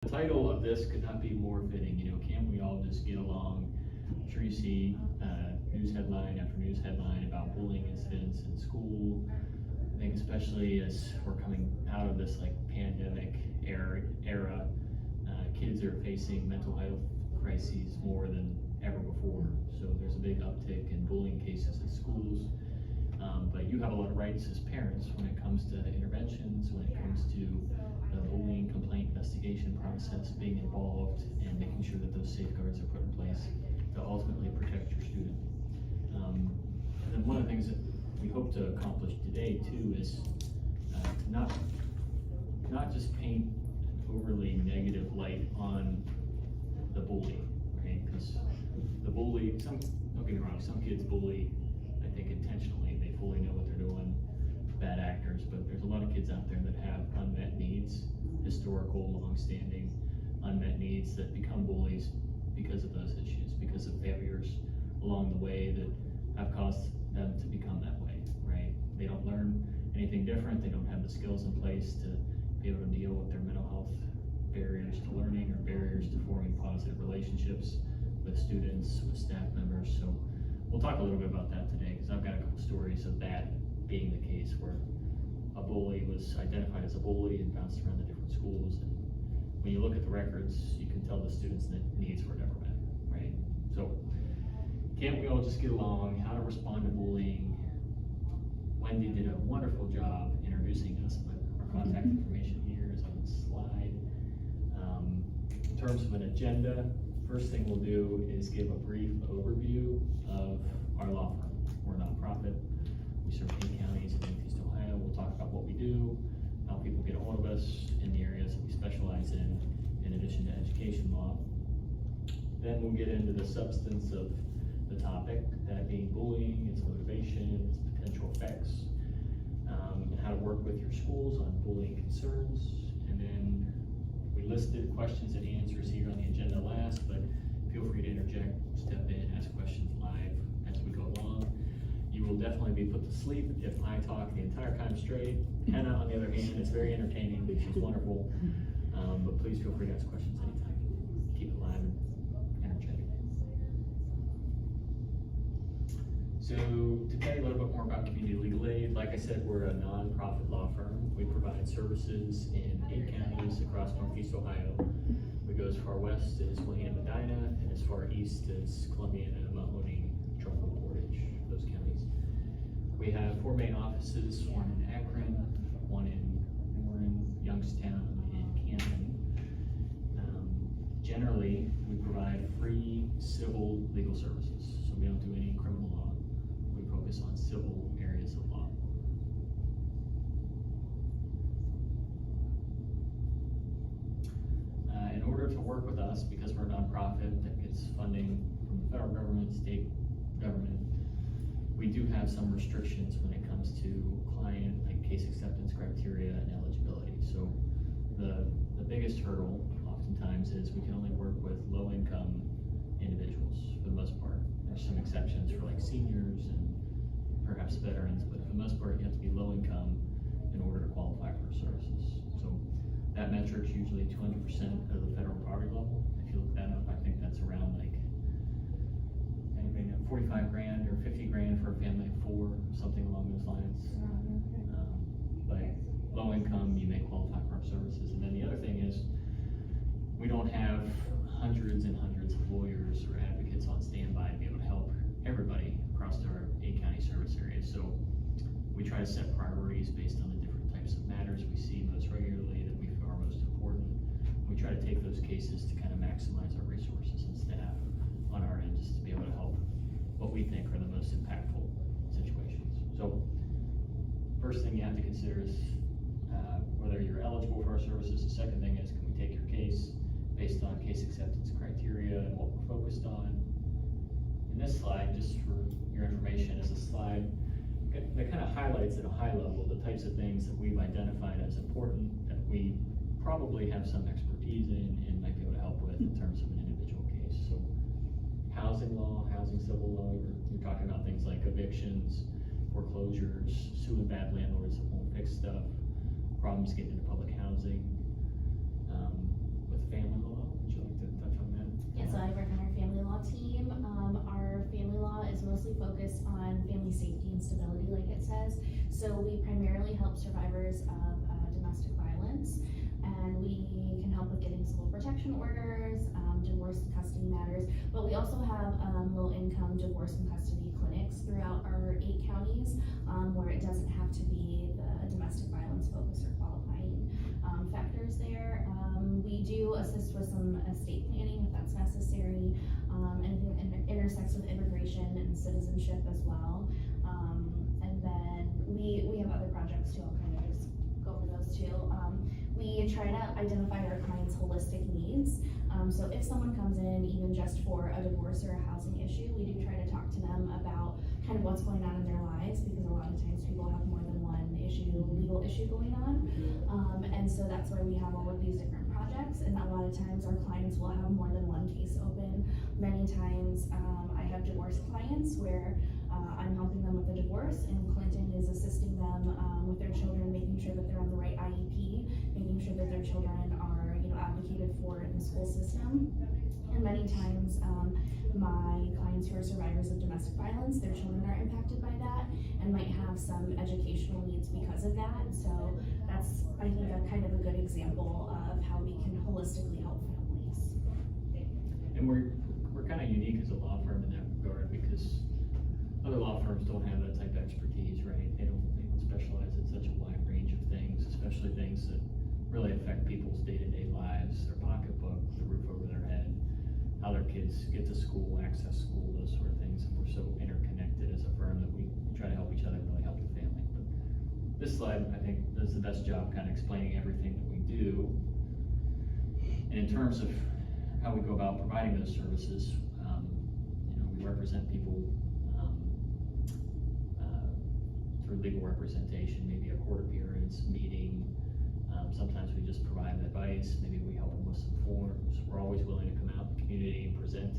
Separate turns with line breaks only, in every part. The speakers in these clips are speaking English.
The title of this could not be more fitting. Can't we all just get along? I'm sure you see news headline after news headline about bullying incidents in school. I think especially as we're coming out of this pandemic era, kids are facing mental health crises more than ever before. So there's a big uptick in bullying cases at schools. But you have a lot of rights as parents when it comes to interventions, when it comes to the bullying complaint investigation process, being involved and making sure that those safeguards are put in place to ultimately protect your student. And then one of the things that we hope to accomplish today too is to not just paint an overly negative light on the bully, right? Because the bully, don't get me wrong, some kids bully, I think intentionally, they fully know what they're doing, bad actors, but there's a lot of kids out there that have unmet needs, historical, long-standing unmet needs that become bullies because of those issues, because of failures along the way that have caused them to become that way, right? They don't learn anything different, they don't have the skills in place to be able to deal with their mental health barriers to learning or barriers to forming positive relationships with students, with staff members. So we'll talk a little bit about that today, because I've got a couple stories of that being the case, where a bully was identified as a bully and bounced around the different schools. And when you look at the records, you can tell the students' needs were never met, right? So can't we all just get along? How to respond to bullying? Wendy did a wonderful job introducing us, but our contact information here is on the slide. In terms of an agenda, first thing we'll do is give a brief overview of our law firm. We're a nonprofit. We serve 8 counties in Northeast Ohio. We'll talk about what we do, how people get a hold of us in the areas that we specialize in addition to education law. Then we'll get into the substance of the topic, that being bullying, its motivation, its potential effects, and how to work with your schools on bullying concerns. And then we listed questions and answers here on the agenda last, but feel free to interject, step in, ask questions live as we go along. You will definitely be put to sleep if I talk the entire time straight. Hannah, on the other hand, is very entertaining. She's wonderful. But please feel free to ask questions anytime. Keep it live and energetic. So to tell you a little bit more about Community Legal Aid, like I said, we're a nonprofit law firm. We provide services in 8 counties across Northeast Ohio. We go as far west as William and Medina, and as far east as Columbiana, Mahoning, Trumbull, Portage, those counties. We have 4 main offices, one in Akron, one in Warren, Youngstown, and Canton. Generally, we provide free civil legal services, so we don't do any criminal law. We focus on civil areas of law. In order to work with us, because we're a nonprofit that gets funding from the federal government, state government, we do have some restrictions when it comes to client, like case acceptance criteria and eligibility. So the biggest hurdle oftentimes is we can only work with low-income individuals for the most part. There's some exceptions for like seniors and perhaps veterans, but for the most part you have to be low income in order to qualify for services. So that metric's usually 200% of the federal poverty level. If you look that up, I think that's around like 45 grand or 50 grand for a family of 4, something along those lines. But low income, you may qualify for our services. And then the other thing is, we don't have hundreds and hundreds of lawyers or advocates on standby to be able to help everybody across our 8 county service areas. So we try to set priorities based on the different types of matters we see most regularly that we feel are most important. We try to take those cases to kind of maximize our resources and staff on our end, just to be able to help what we think are the most impactful situations. So first thing you have to consider is whether you're eligible for our services. The second thing is, can we take your case based on case acceptance criteria and what we're focused on. And this slide, just for your information, is a slide that kind of highlights at a high level the types of things that we've identified as important, that we probably have some expertise in and might be able to help with in terms of an individual case. So housing law, housing civil law, you're talking about things like evictions, foreclosures, suing bad landlords that won't fix stuff, problems getting into public housing. With
it says. So we primarily help survivors of domestic violence, and we can help with getting civil protection orders, divorce and custody matters, but we also have low-income divorce and custody clinics throughout our 8 counties, where it doesn't have to be the domestic violence focus or qualifying factors there. We do assist with some estate planning if that's necessary, anything that intersects with immigration and citizenship as well. And then we have other projects too. I'll kind of just go over those too. We try to identify our clients' holistic needs. So if someone comes in even just for a divorce or a housing issue, we do try to talk to them about kind of what's going on in their lives, because a lot of times people have more than one legal issue going on. And so that's why we have all of these different projects, and a lot of times our clients will have more than one case open. Many times I have divorce clients where I'm helping them with a divorce, and Clinton is assisting them with their children, making sure that they're on the right IEP, making sure that their children are, advocated for in the school system. And many times my clients who are survivors of domestic violence, their children are impacted by that and might have some educational needs because of that. So that's, I think, a kind of a good example of how we can holistically help families.
And we're kind of unique as a law firm in that regard, because other law firms don't have that type of expertise, right? They don't specialize in such a wide range of things, especially things that really affect people's day-to-day lives, their pocketbook, the roof over their head, how their kids get to school, access school, those sort of things. And we're so interconnected as a firm that we try to help each other and really help the family. But this slide, I think, does the best job kind of explaining everything that we do. And in terms of how we go about providing those services, we represent people through legal representation, maybe a court appearance, meeting. Sometimes we just provide advice, maybe we help them with some forms. We're always willing to come out in the community and present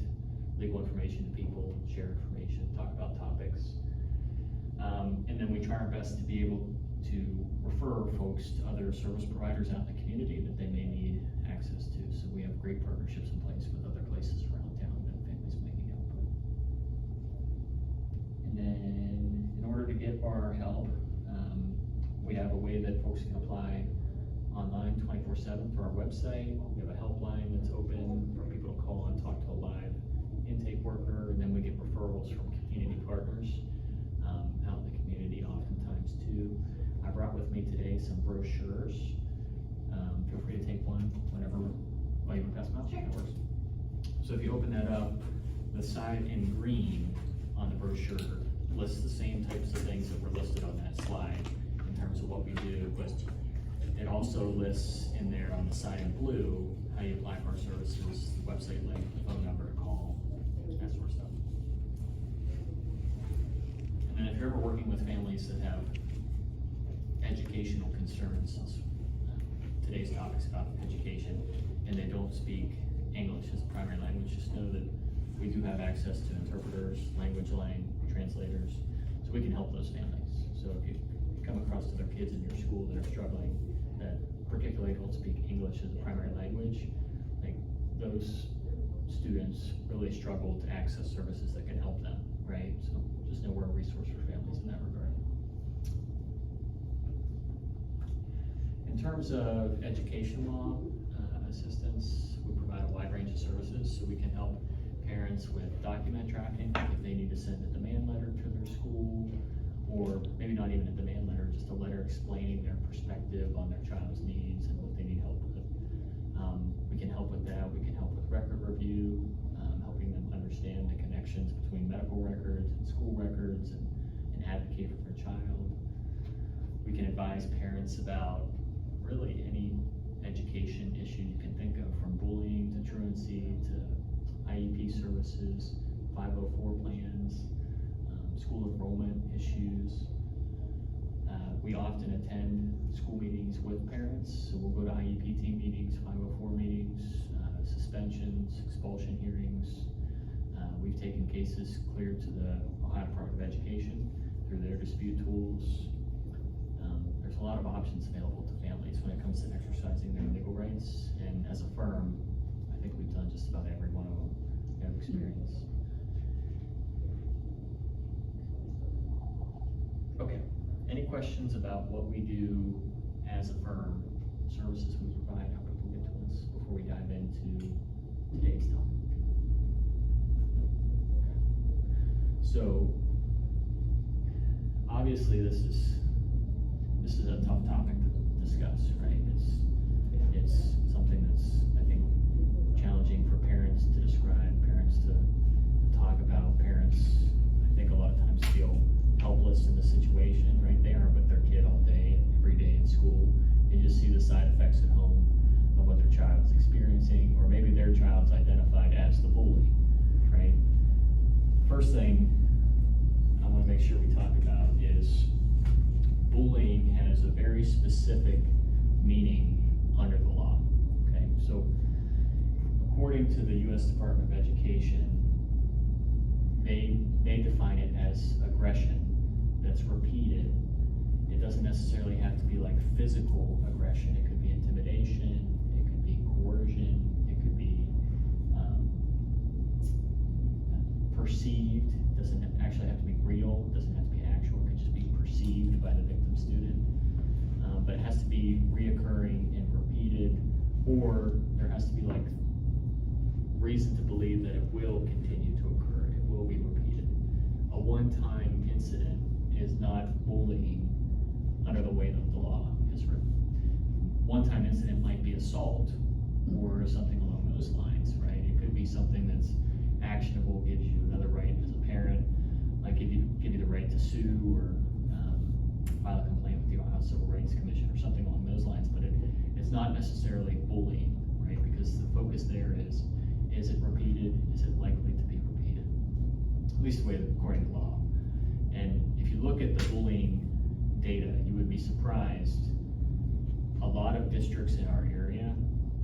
legal information to people, share information, talk about topics. And then we try our best to be able to refer folks to other service providers out in the community that they may need access to. So we have great partnerships in place with other places around town that families may need help with. And then in order to get our help, we have a way that folks can apply online 24/7 through our website. We have a helpline that's open for people to call and talk to a live intake worker, and then we get referrals from community partners out in the community oftentimes too. I brought with me today some brochures. Feel free to take one whenever. Oh, you want to pass them out?
Sure.
That works. So if you open that up, the side in green on the brochure lists the same types of things that were listed on that slide in terms of what we do, but it also lists in there on the side in blue how you apply for our services, the website link, the phone number to call, that sort of stuff. And then if you're ever working with families that have educational concerns, since today's topic's about education, and they don't speak English as a primary language, just know that we do have access to interpreters, language line translators, so we can help those families. So if you come across other kids in your school that are struggling, that particularly don't speak English as a primary language, like those students really struggle to access services that can help them, right? So just know we're a resource for families in that regard. In terms of education law assistance, we provide a wide range of services, so we can help parents with document tracking if they need to send a demand letter to their school, or maybe not even a demand letter, just a letter explaining their perspective on their child's needs and what they need help with. We can help with that. We can help with record review, helping them understand the connections between medical records and school records, and advocate for their child. We can advise parents about really any education issue you can think of, from bullying to truancy to IEP services, 504 plans, school enrollment issues. We often attend school meetings with parents, so we'll go to IEP team meetings, 504 meetings, suspensions, expulsion hearings. We've taken cases cleared to the Ohio Department of Education through their dispute tools. There's a lot of options available to families when it comes to exercising their legal rights, and as a firm, I think we've done just about every one of them we have experience. Okay. questions about what we do as a firm, services we provide, how people get to us before we dive into today's topic? Okay. So, obviously this is a tough topic to discuss, right? It's something that's, I think, challenging for parents to describe, parents to talk about. Parents, I think, a lot of times feel helpless in the situation, right? They aren't with their kid all day, every day in school. They just see the side effects at home of what their child's experiencing, or maybe their child's identified as the bully, right? First thing I want to make sure we talk about is bullying has a very specific meaning under the law, okay? So according to the U.S. Department of Education, they define it as aggression that's repeated. It doesn't necessarily have to be like physical aggression. It could be intimidation, it could be coercion, it could be perceived. It doesn't actually have to be real, it doesn't have to be actual, it could just be perceived by the victim student. But it has to be reoccurring and repeated, or there has to be like reason to believe that it will continue to occur, it will be repeated. A one-time incident is not bullying under the way that the law is written. One-time incident might be assault or something along those lines, right? It could be something that's actionable, gives you another right as a parent, might give you the right to sue or file a complaint with the Ohio Civil Rights Commission or something along those lines, but it's not necessarily bullying, right? Because the focus there is it repeated? Is it likely to be repeated? At least the way according to law. And if you look at the bullying data, you would be surprised. A lot of districts in our area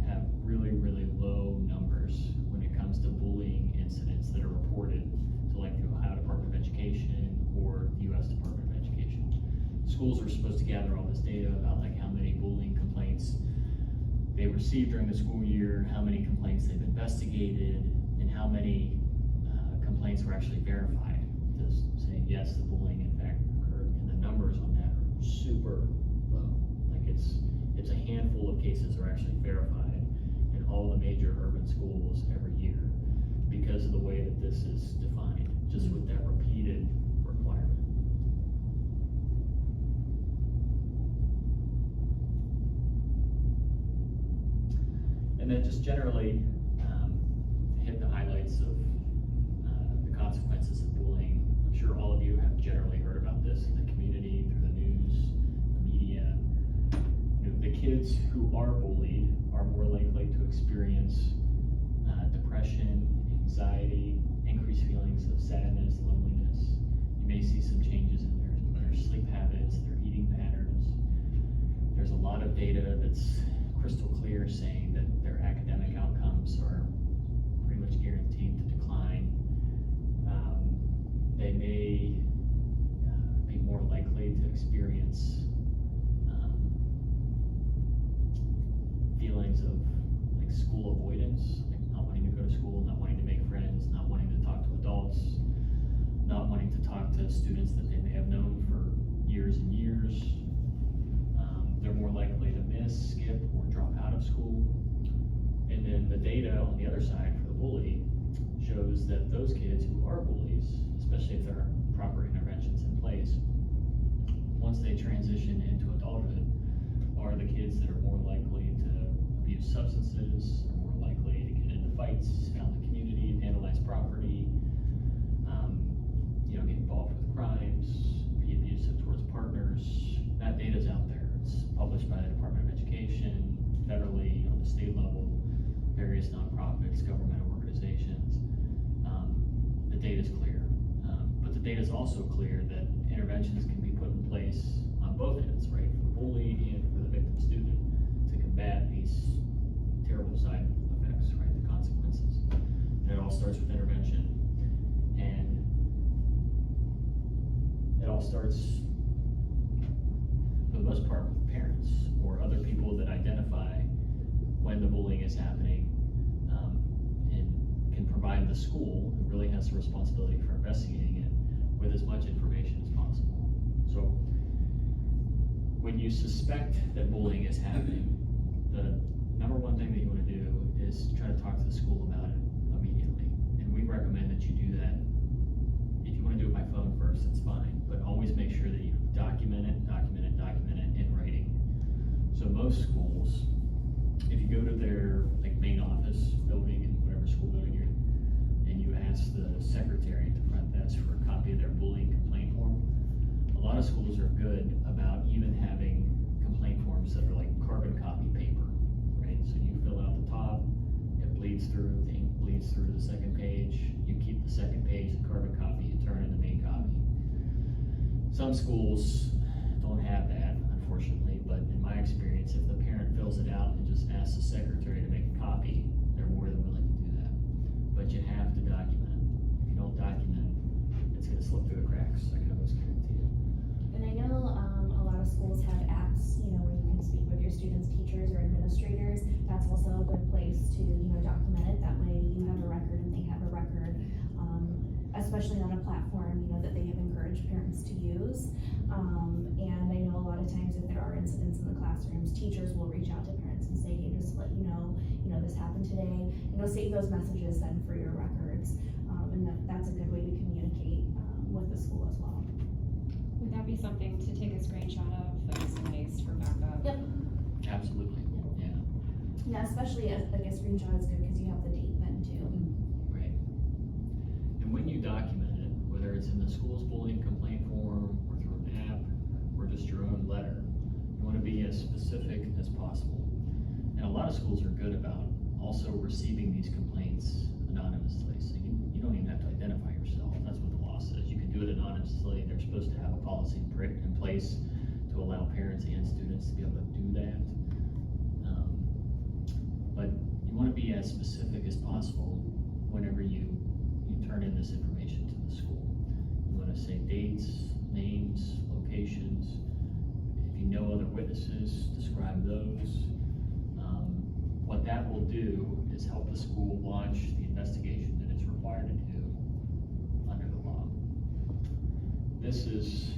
have really, really low numbers when it comes to bullying incidents that are reported to like the Ohio Department of Education or the U.S. Department of Education. Schools are supposed to gather all this data about like how many bullying complaints they received during the school year, how many complaints they've investigated, and how many complaints were actually verified to say, yes, the bullying in fact occurred, and the numbers on that are super low. Like it's a handful of cases are actually verified in all the major urban schools every year because of the way that this is defined, just with that repeated requirement. And then just generally hit the highlights of the consequences of bullying. I'm sure all of you have generally heard about this in the community, through the news, the media. You know, the kids who are bullied are more likely to experience depression, anxiety, increased feelings of sadness, loneliness. You may see some changes in their sleep habits, their eating patterns. There's a lot of data that's crystal clear saying that their academic outcomes are pretty much guaranteed to decline. They may be more likely to experience feelings of like school avoidance, like not wanting to go to school, not wanting to make friends, not wanting to talk to adults, not wanting to talk to students that they may have known for years and years. They're more likely to miss, skip, or drop out of school. And then the data on the other side for the bully shows that those kids who are bullies, especially if there are proper interventions in place, once they transition into adulthood, are the kids that are more likely to abuse substances, are more likely to get into fights out in the community, vandalize property, get involved with crimes, be abusive towards partners. That data's out there. It's published by the Department of Education, federally, on the state level, various nonprofits, governmental organizations. The data's clear. But the data's also clear that interventions can be put in place on both ends, right? For the bully and for the victim student to combat these terrible side effects, right? The consequences. And it all starts with intervention. And it all starts, for the most part, with parents or other people that identify when the bullying is happening, and can provide the school, who really has the responsibility for investigating it, with as much information as possible. So when you suspect that bullying is happening, the number one thing that you want to do is try to talk to the school about it immediately. And we recommend that you do that. If you want to do it by phone first, that's fine, but always make sure that you document it in writing. So most schools, if you go to their main office building in whatever school building you're in, and you ask the secretary at the front desk for a copy of their bullying complaint form, a lot of schools are good about even having complaint forms that are like carbon copy paper, right? So you fill out the top, it bleeds through, the ink bleeds through to the second page, you keep the second page, the carbon copy, you turn in the main copy. Some schools don't have that, unfortunately, but in my experience, if the parent fills it out and just asks the secretary to make a copy, they're more than willing to do that. But you have to document. If you don't document, it's gonna slip through the cracks, I can almost guarantee you.
And I know a lot of schools have apps, where you can speak with your students, teachers, or administrators. That's also a good place to, document it. That way you have a record and they have a record, especially on a platform, that they have encouraged parents to use. And I know a lot of times if there are incidents in the classrooms, teachers will reach out to parents and say, hey, just to let you know, this happened today. Save those messages then for your records. And that's a good way to communicate with the school as well.
Would that be something to take a screenshot of that's nice for backup?
Yep.
Absolutely, yeah.
Yeah, especially a screenshot is good because you have the date then too.
Right. And when you document it, whether it's in the school's bullying complaint form, or through an app, or just your own letter, you want to be as specific as possible. And a lot of schools are good about also receiving these complaints anonymously, so you don't even have to identify yourself. That's what the law says. You can do it anonymously. They're supposed to have a policy in place to allow parents and students to be able to do that. But you want to be as specific as possible whenever you turn in this information to the school. You want to say dates, names, locations. If you know other witnesses, describe those. What that will do is help the school launch the investigation that it's required to do under the law. This is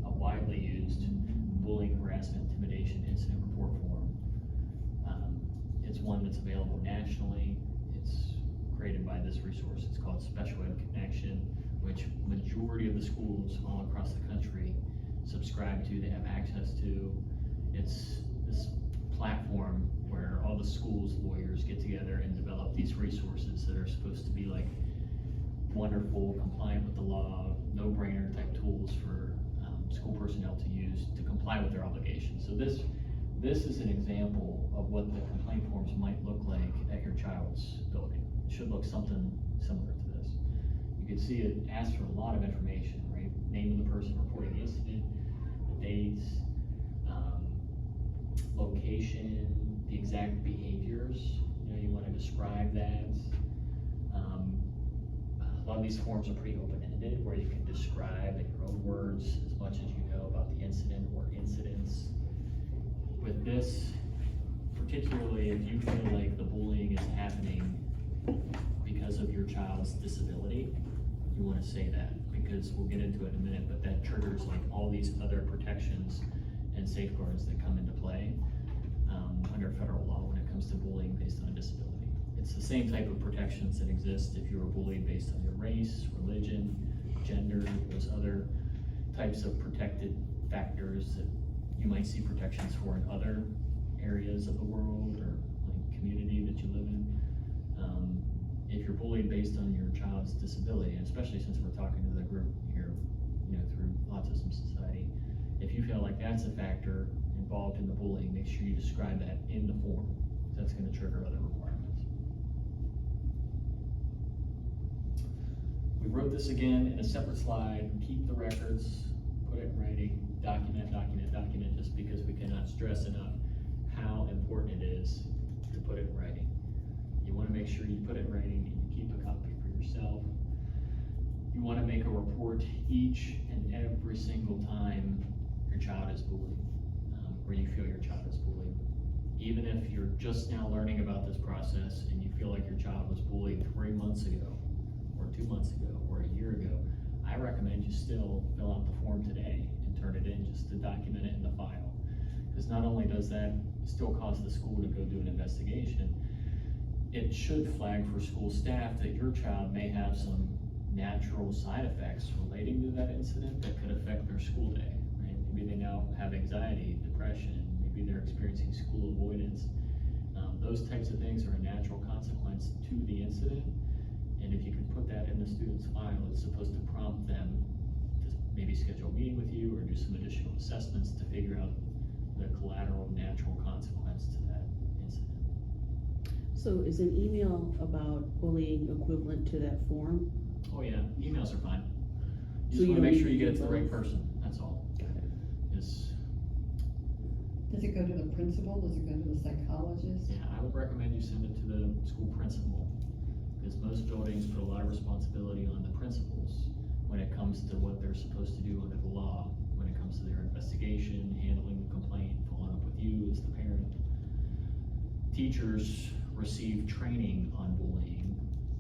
a widely used bullying, harassment, intimidation incident report form. It's one that's available nationally. It's created by this resource. It's called Special Ed Connection, which majority of the schools all across the country subscribe to, they have access to. It's this platform where all the schools' lawyers get together and develop these resources that are supposed to be like wonderful, compliant with the law, no-brainer type tools for school personnel to use to comply with their obligations. So this is an example of what the complaint forms might look like at your child's building. It should look something similar to this. You can see it asks for a lot of information, right? Name of the person reporting the incident, the dates, location, the exact behaviors. You want to describe that. A lot of these forms are pretty open-ended, where you can describe in your own words as much as you know about the incident or incidents. With this, particularly if you feel like the bullying is happening because of your child's disability, you want to say that, because we'll get into it in a minute, but that triggers like all these other protections and safeguards that come into play under federal law when it comes to bullying based on disability. It's the same type of protections that exist if you were bullied based on your race, religion, gender, those other types of protected factors that you might see protections for in other areas of the world or like community that you live in. If you're bullied based on your child's disability, and especially since we're talking to the group here, through Autism Society, if you feel like that's a factor involved in the bullying, make sure you describe that in the form. That's going to trigger other requirements. We wrote this again in a separate slide. Keep the records, put it in writing, document, just because we cannot stress enough how important it is to put it in writing. You want to make sure you put it in writing and you keep a copy for yourself. You want to make a report each and every single time your child is bullied, or you feel your child is bullied. Even if you're just now learning about this process and you feel like your child was bullied 3 months ago, or 2 months ago, or a year ago, I recommend you still fill out the form today and turn it in just to document it in the file. Because not only does that still cause the school to go do an investigation, it should flag for school staff that your child may have some natural side effects relating to that incident that could affect their school day, right? Maybe they now have anxiety, depression, maybe they're experiencing school avoidance. Those types of things are a natural consequence to the incident, and if you can put that in the student's file, it's supposed to prompt them to maybe schedule a meeting with you or do some additional assessments to figure out the collateral natural consequence to that incident.
So is an email about bullying equivalent to that form?
Oh yeah, emails are fine.
So
You just
you
wanna make
don't
sure you get it to the
need
right
both?
person, that's all.
Got it.
Is,
Does it go to the principal? Does it go to the psychologist?
yeah, I would recommend you send it to the school principal, because most buildings put a lot of responsibility on the principals when it comes to what they're supposed to do under the law, when it comes to their investigation, handling the complaint, following up with you as the parent. Teachers receive training on bullying,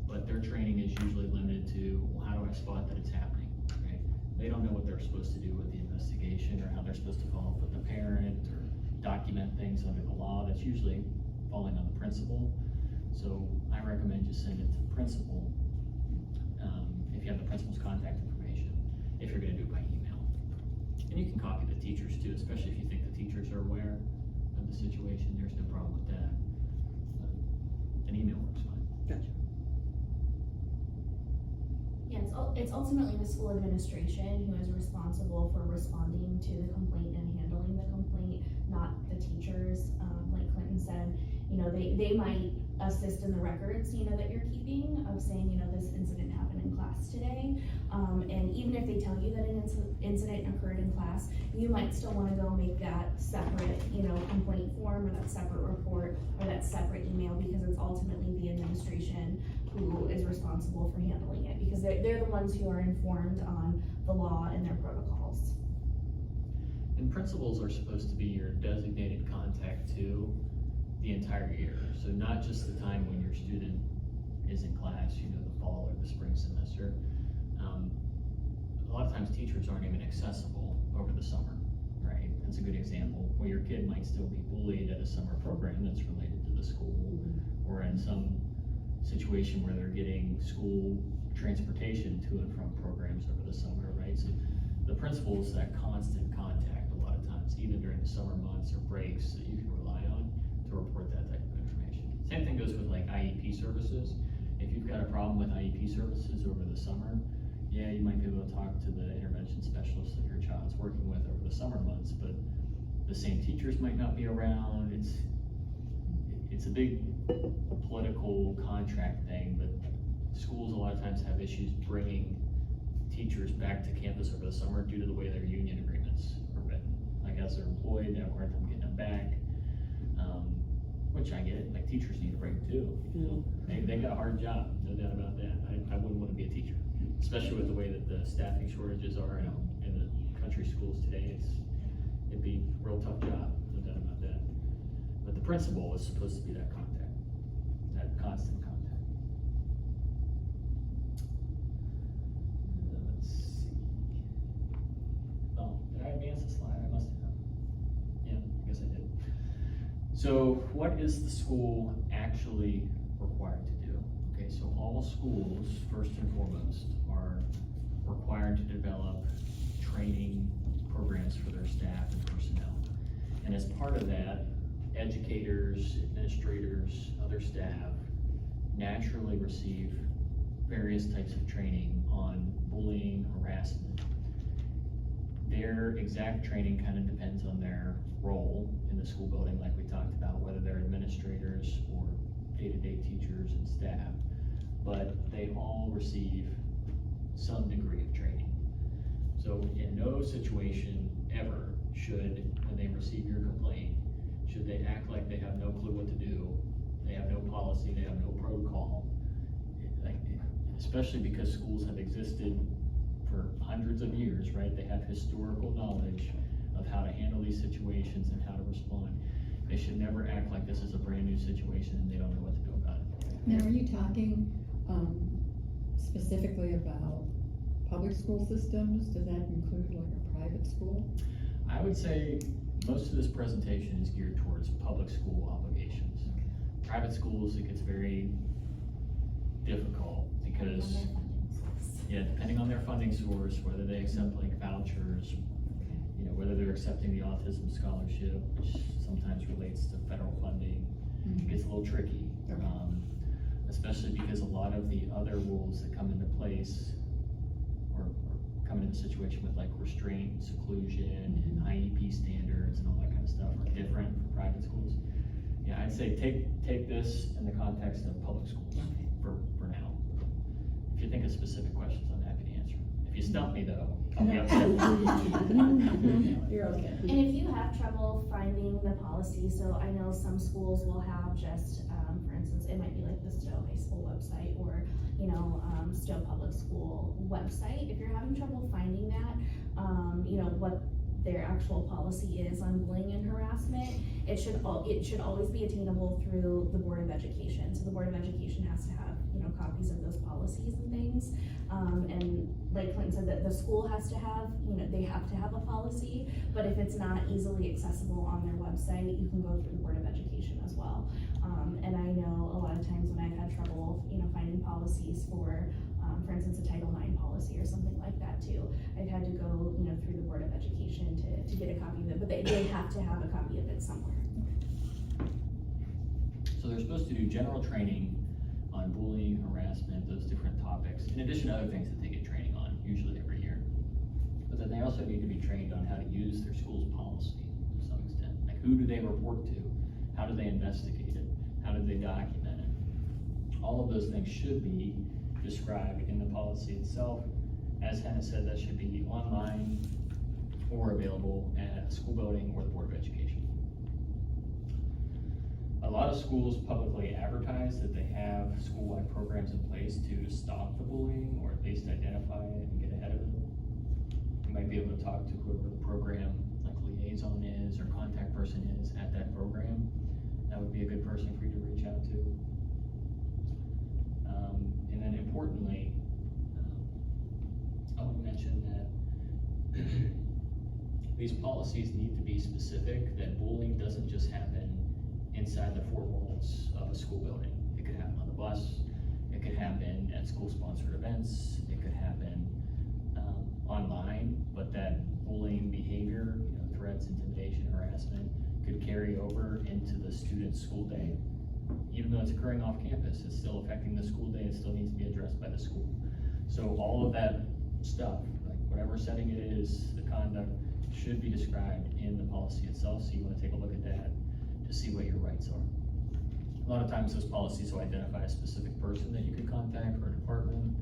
but their training is usually limited to, well, how do I spot that it's happening, right? They don't know what they're supposed to do with the investigation, or how they're supposed to follow up with the parent, or document things under the law. That's usually falling on the principal. So I recommend you send it to the principal, if you have the principal's contact information, if you're gonna do it by email. And you can copy the teachers too, especially if you think the teachers are aware of the situation, there's no problem with that. But an email works fine.
Gotcha.
Yeah, it's ultimately the school administration who is responsible for responding to the complaint and handling the complaint, not the teachers. Like Clinton said, you know, they might assist in the records, you know, that you're keeping of saying, you know, this incident happened in class today. And even if they tell you that an incident occurred in class, you might still wanna go make that separate, you know, complaint form, or that separate report, or that separate email, because it's ultimately the administration who is responsible for handling it, because they're the ones who are informed on the law and their protocols.
And principals are supposed to be your designated contact to the entire year. So not just the time when your student is in class, you know, the fall or the spring semester. A lot of times teachers aren't even accessible over the summer, right? That's a good example, where your kid might still be bullied at a summer program that's related to the school, or in some situation where they're getting school transportation to and from programs over the summer, right? So the principal is that constant contact a lot of times, even during the summer months or breaks, that you can rely on to report that type of information. Same thing goes with like IEP services. If you've got a problem with IEP services over the summer, yeah, you might be able to talk to the intervention specialist that your child's working with over the summer months, but the same teachers might not be around. It's a big political contract thing, but schools a lot of times have issues bringing teachers back to campus over the summer due to the way their union agreements are written. Like, as they're employed, they have a hard time getting them back, which I get. Like, teachers need a break too. They got a hard job, no doubt about that. I wouldn't want to be a teacher, especially with the way that the staffing shortages are in the country schools today. It'd be a real tough job, no doubt about that. But the principal is supposed to be that contact, that constant contact. Let's see. Oh, did I advance the slide? I must have. Yeah, I guess I did. So what is the school actually required to do? Okay, so all schools, first and foremost, are required to develop training programs for their staff and personnel. And as part of that, educators, administrators, other staff naturally receive various types of training on bullying, harassment. Their exact training kind of depends on their role in the school building, like we talked about, whether they're administrators or day-to-day teachers and staff. But they all receive some degree of training. So in no situation ever should, when they receive your complaint, should they act like they have no clue what to do, they have no policy, they have no protocol. Especially because schools have existed for hundreds of years, right? They have historical knowledge of how to handle these situations and how to respond. They should never act like this is a brand new situation and they don't know what to do about it.
Now, are you talking, specifically about public school systems? Does that include like a private school?
I would say most of this presentation is geared towards public school obligations. Private schools, it gets very difficult because, depending on their funding source, whether they accept like vouchers, you know, whether they're accepting the autism scholarship, which sometimes relates to federal funding, it gets a little tricky.
Okay.
Especially because a lot of the other rules that come into place or come into the situation with like restraint, seclusion, and IEP standards and all that kind of stuff are different for private schools. Yeah, I'd say take this in the context of public schools for now. If you think of specific questions, I'm happy to answer. If you stump me though, I'll be upset.
You're okay.
And if you have trouble finding the policy, so I know some schools will have just, for instance, it might be like the Stowe High School website or, you know, Stowe Public School website. If you're having trouble finding that, you know, what their actual policy is on bullying and harassment, it should always be attainable through the Board of Education. So the Board of Education has to have, you know, copies of those policies and things. And like Clinton said, that the school has to have, you know, they have to have a policy, but if it's not easily accessible on their website, you can go through the Board of Education as well. And I know a lot of times when I've had trouble, you know, finding policies for instance, a Title IX policy or something like that too, I've had to go, you know, through the Board of Education to get a copy of it, but they have to have a copy of it somewhere.
So they're supposed to do general training on bullying, harassment, those different topics, in addition to other things that they get training on, usually every year. But then they also need to be trained on how to use their school's policy to some extent. Like, who do they report to? How do they investigate it? How do they document it? All of those things should be described in the policy itself. As Hannah said, that should be online or available at a school building or the Board of Education. A lot of schools publicly advertise that they have school-wide programs in place to stop the bullying or at least identify it and get ahead of it. You might be able to talk to whoever the program like liaison is or contact person is at that program. That would be a good person for you to reach out to. And then importantly, I would mention that these policies need to be specific, that bullying doesn't just happen inside the four walls of a school building. It could happen on the bus, it could happen at school-sponsored events, it could happen online, but that bullying behavior, you know, threats, intimidation, harassment, could carry over into the student's school day. Even though it's occurring off campus, it's still affecting the school day, it still needs to be addressed by the school. So all of that stuff, like whatever setting it is, the conduct should be described in the policy itself, so you wanna take a look at that to see what your rights are. A lot of times those policies will identify a specific person that you could contact or a department.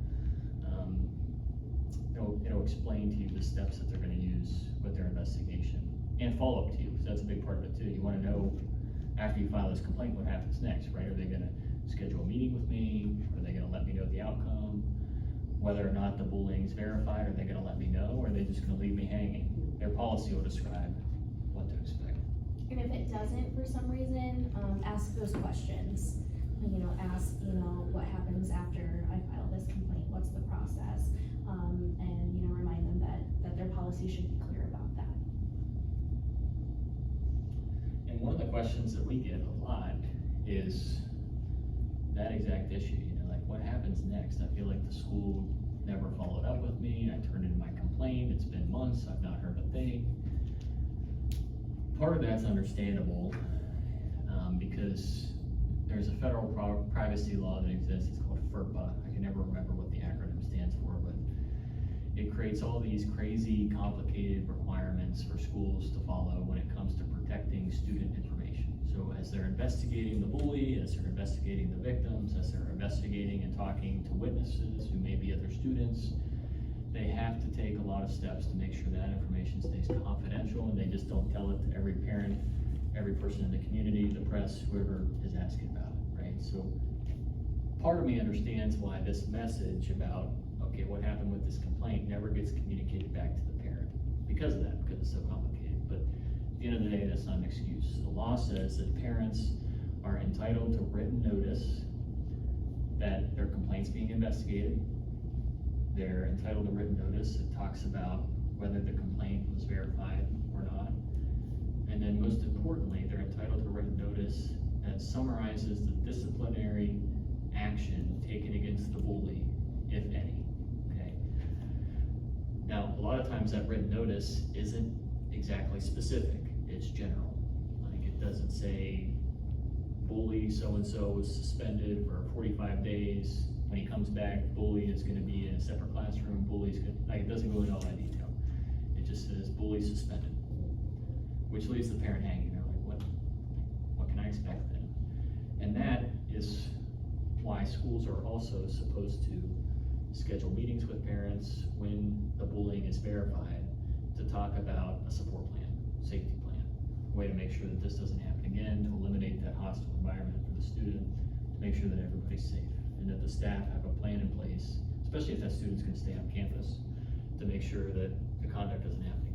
It'll explain to you the steps that they're gonna use with their investigation and follow up to you, because that's a big part of it too. You wanna know after you file this complaint, what happens next, right? Are they gonna schedule a meeting with me? Are they gonna let me know the outcome? Whether or not the bullying is verified, are they gonna let me know, or are they just gonna leave me hanging? Their policy will describe what to expect.
And if it doesn't for some reason, ask those questions. You know, ask, you know, what happens after I file this complaint? What's the process? And, you know, remind them that their policy should be clear about that.
And one of the questions that we get a lot is that exact issue, you know, like what happens next? I feel like the school never followed up with me. I turned in my complaint. It's been months. I've not heard a thing. Part of that's understandable because there's a federal privacy law that exists. It's called FERPA. I can never remember what the acronym stands for, but it creates all these crazy, complicated requirements for schools to follow when it comes to protecting student information. So as they're investigating the bully, as they're investigating the victims, as they're investigating and talking to witnesses who may be other students, they have to take a lot of steps to make sure that information stays confidential and they just don't tell it to every parent, every person in the community, the press, whoever is asking about it, right? So part of me understands why this message about, okay, what happened with this complaint never gets communicated back to the parent because of that, because it's so complicated. But at the end of the day, that's not an excuse. The law says that parents are entitled to written notice that their complaint's being investigated. They're entitled to written notice that talks about whether the complaint was verified or not. And And then most importantly, they're entitled to a written notice that summarizes the disciplinary action taken against the bully, if any, okay? Now, a lot of times that written notice isn't exactly specific, it's general. Like, it doesn't say bully so-and-so was suspended for 45 days. When he comes back, bully is gonna be in a separate classroom, bully's gonna, like, it doesn't go into all that detail. It just says bully suspended, which leaves the parent hanging there, like, what can I expect then? And that is why schools are also supposed to schedule meetings with parents when the bullying is verified to talk about a support plan, safety plan, a way to make sure that this doesn't happen again, to eliminate that hostile environment for the student, to make sure that everybody's safe, and that the staff have a plan in place, especially if that student's gonna stay on campus, to make sure that the conduct doesn't happen again.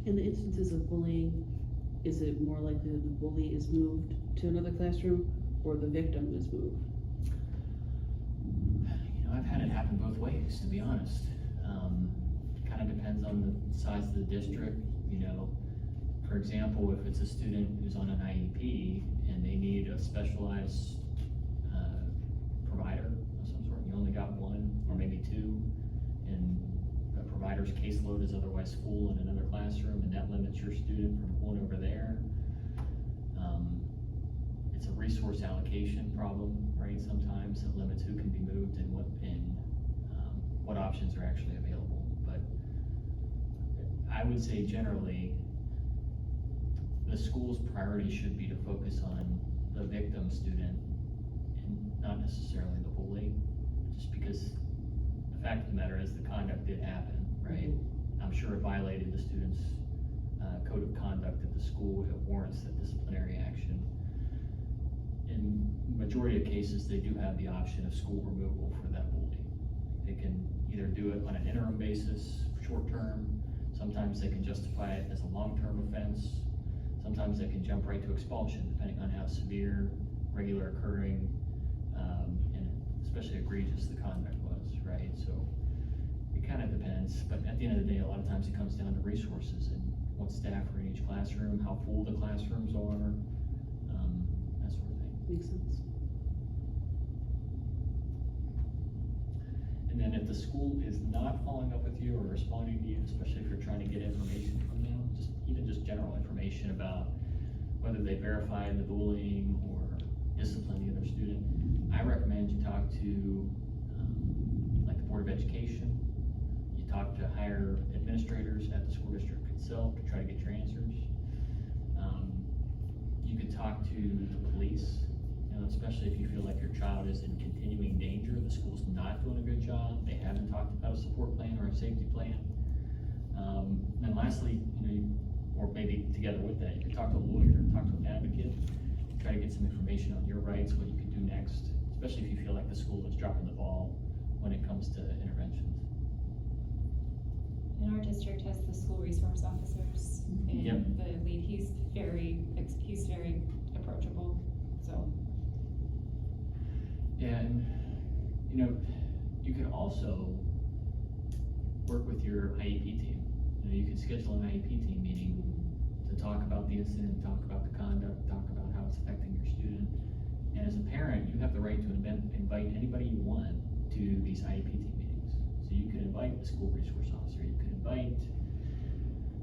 In the instances of bullying, is it more likely that the bully is moved to another classroom or the victim is moved?
You know, I've had it happen both ways, to be honest. Kind of depends on the size of the district, you know. For example, if it's a student who's on an IEP and they need a specialized provider of some sort, you only got one or maybe two, and the provider's caseload is otherwise full in another classroom, and that limits your student from going over there. It's a resource allocation problem, right? Sometimes it limits who can be moved and what options are actually available. But I would say generally, the school's priority should be to focus on the victim student and not necessarily the bully, just because the fact of the matter is the conduct did happen, right? I'm sure it violated the student's code of conduct at the school. It warrants that disciplinary action. In majority of cases, they do have the option of school removal for that bully. They can either do it on an interim basis, short term. Sometimes they can justify it as a long-term offense. Sometimes they can jump right to expulsion, depending on how severe, regular occurring, and especially egregious the conduct was, right? So it kind of depends, but at the end of the day, a lot of times it comes down to resources and what staff are in each classroom, how full the classrooms are, that sort of thing.
Makes sense.
And then if the school is not following up with you or responding to you, especially if you're trying to get information from them, even just general information about whether they verified the bullying or disciplined the other student, I recommend you talk to like the Board of Education. You talk to higher administrators at the school district itself to try to get your answers. You could talk to the police, you know, especially if you feel like your child is in continuing danger, the school's not doing a good job, they haven't talked about a support plan or a safety plan. And lastly, you know, or maybe together with that, you could talk to a lawyer, talk to an advocate, try to get some information on your rights, what you could do next, especially if you feel like the school is dropping the ball when it comes to interventions.
And our district has the school resource officers, and
Yep.
the lead, he's very approachable, so.
And, you know, you could also work with your IEP team. You know, you could schedule an IEP team meeting to talk about the incident, talk about the conduct, talk about how it's affecting your student. And as a parent, you have the right to invite anybody you want to these IEP team meetings. So you can invite the school resource officer, you can invite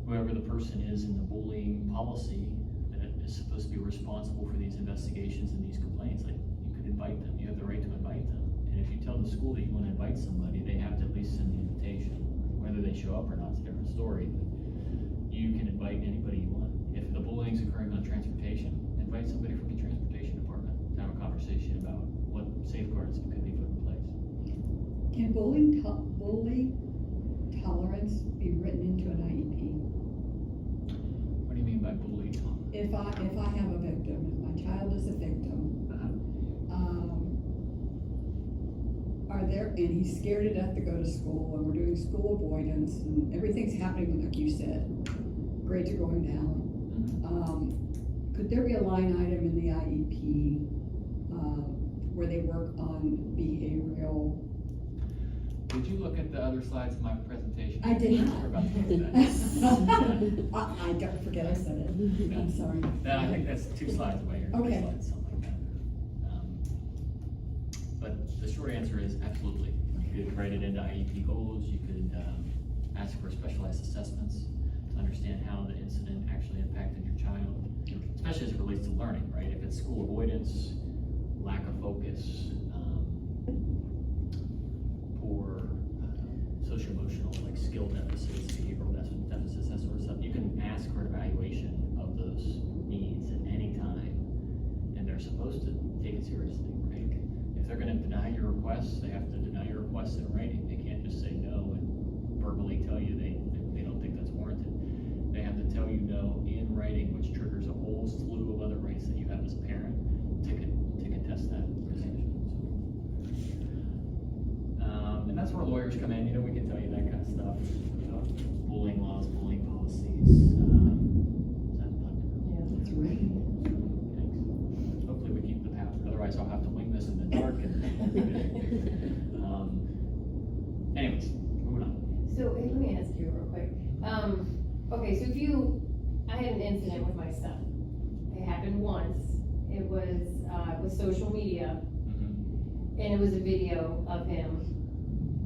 whoever the person is in the bullying policy that is supposed to be responsible for these investigations and these complaints. Like, you could invite them, you have the right to invite them. And if you tell the school that you want to invite somebody, they have to at least send the invitation. Whether they show up or not is a different story, but you can invite anybody you want. If the bullying's occurring on transportation, invite somebody from the transportation department to have a conversation about what safeguards could be put in place.
Can bully tolerance be written into an IEP?
What do you mean by bullying?
If I have a victim, if my child is a victim, are there, and he's scared to death to go to school, and we're doing school avoidance, and everything's happening like you said, grades are going down. Could there be a line item in the IEP where they work on behavioral
Did you look at the other slides of my presentation?
I did not.
We're about to do that.
I don't forget I said it, I'm sorry.
No, I think that's 2 slides away, or 3
Okay.
slides, something like that. But the short answer is absolutely. You could write it into IEP goals, you could ask for specialized assessments to understand how the incident actually impacted your child, especially as it relates to learning, right? If it's school avoidance, lack of focus, poor socio-emotional, like skill deficits, behavioral deficits, that sort of stuff, you can ask for an evaluation of those needs at any time, and they're supposed to take it seriously, right? If they're gonna deny your requests, they have to deny your requests in writing. They can't just say no and verbally tell you they don't think that's warranted. They have to tell you no in writing, which triggers a whole slew of other rights that you have as a parent to contest that decision. And that's where lawyers come in, we can tell you that kind of stuff, about bullying laws, bullying policies, is that done?
That's right.
Thanks. Hopefully we keep the path, otherwise I'll have to wing this in the dark and. Anyways, moving on.
So, hey, let me ask you real quick. Okay, so I had an incident with my son. It happened once. It was, with social media,
Mhm.
and it was a video of him.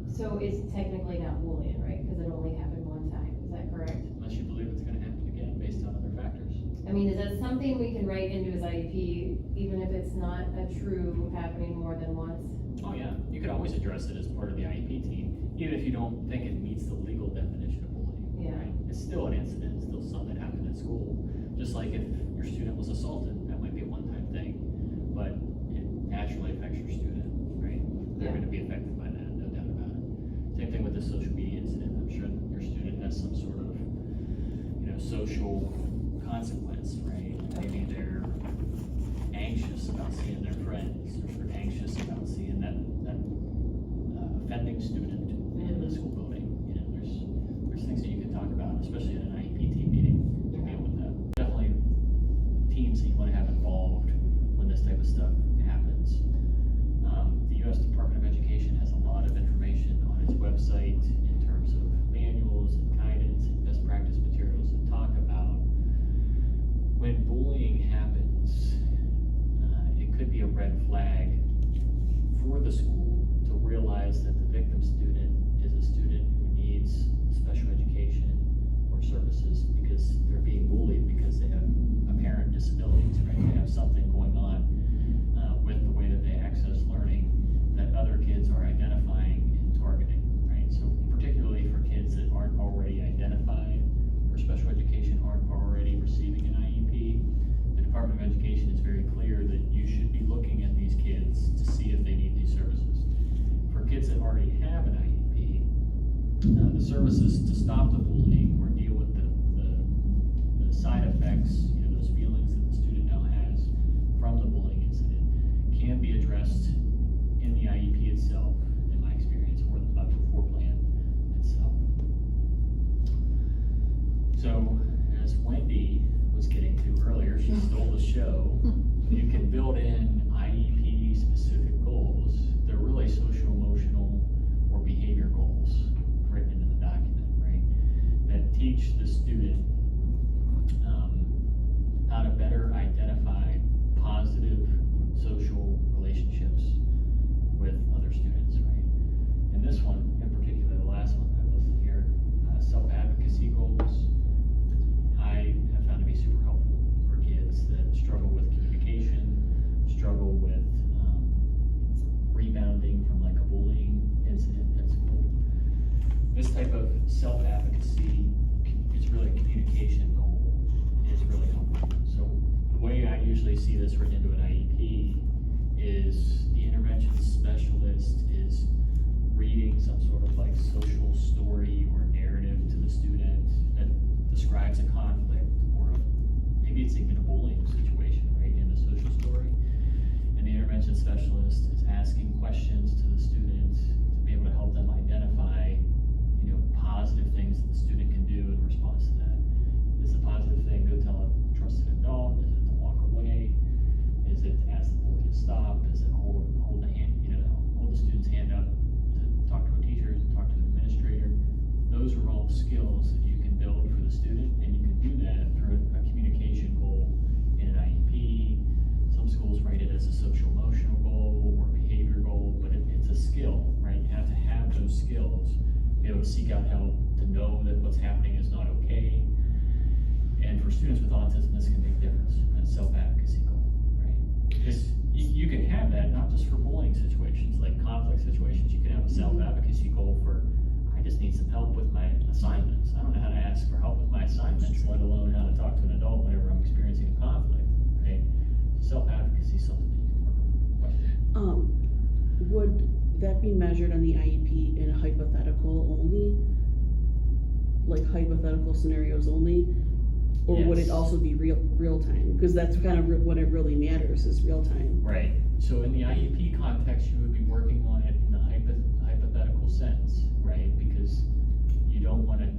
So it's technically not bullying, right? Because it only happened one time, is that correct?
Unless you believe it's gonna happen again based on other factors.
I mean, is that something we can write into his IEP, even if it's not a true happening more than once?
Oh yeah, you could always address it as part of the IEP team, even if you don't think it meets the legal definition of bullying.
Yeah.
Right? It's still an incident, it's still something that happened at school. Just like if your student was assaulted, that might be a one-time thing, but it naturally affects your student, right? They're
Yeah.
gonna be affected by that, no doubt about it. Same thing with the social media incident. I'm sure your student has some sort of, social consequence, right? Maybe they're anxious about seeing their friends, or they're anxious about seeing that offending student in the school building. There's things that you can talk about, especially in an IEP team meeting, to deal with that. Definitely teams that you want to have involved when this type of stuff happens. The U.S. Department of Education has a lot of information on its website in terms of manuals and guidance and best practice materials that talk about when bullying happens. It could be a red flag for the school to realize that the victim student is a student who needs special education or services because they're being bullied because they have apparent disabilities, right? They have something going on with the way that they access learning that other kids are identifying and targeting, right? So particularly for kids that aren't already identified for special education, aren't already receiving an IEP, the Department of Education is very clear that you should be looking at these kids to see if they need these services. For kids that already have an IEP, the services to stop the bullying or deal with the side effects, those feelings that the student now has from the bullying incident can be addressed in the IEP itself, in my experience, or the 504 plan itself. So, as Wendy was getting to earlier, she stole the show. You can build in IEP specific goals. They're really social, emotional, or behavior goals written into the document, right? That to seek out help, to know that what's happening is not okay. And for students with autism, this can make a difference, that self-advocacy goal, right? Because you can have that not just for bullying situations, like conflict situations, you can have a self-advocacy goal for, I just need some help with my assignments. I don't know how to ask for help with my assignments, let alone how to talk to an adult whenever I'm experiencing a conflict, right? Self-advocacy is something that you can work on.
Would that be measured on the IEP in a hypothetical only? Like hypothetical scenarios only? Or would it
Yes.
also be real time? Because that's kind of what it really matters, is real time.
Right, so in the IEP context, you would be working on it in the hypothetical sense, right? Because you don't wanna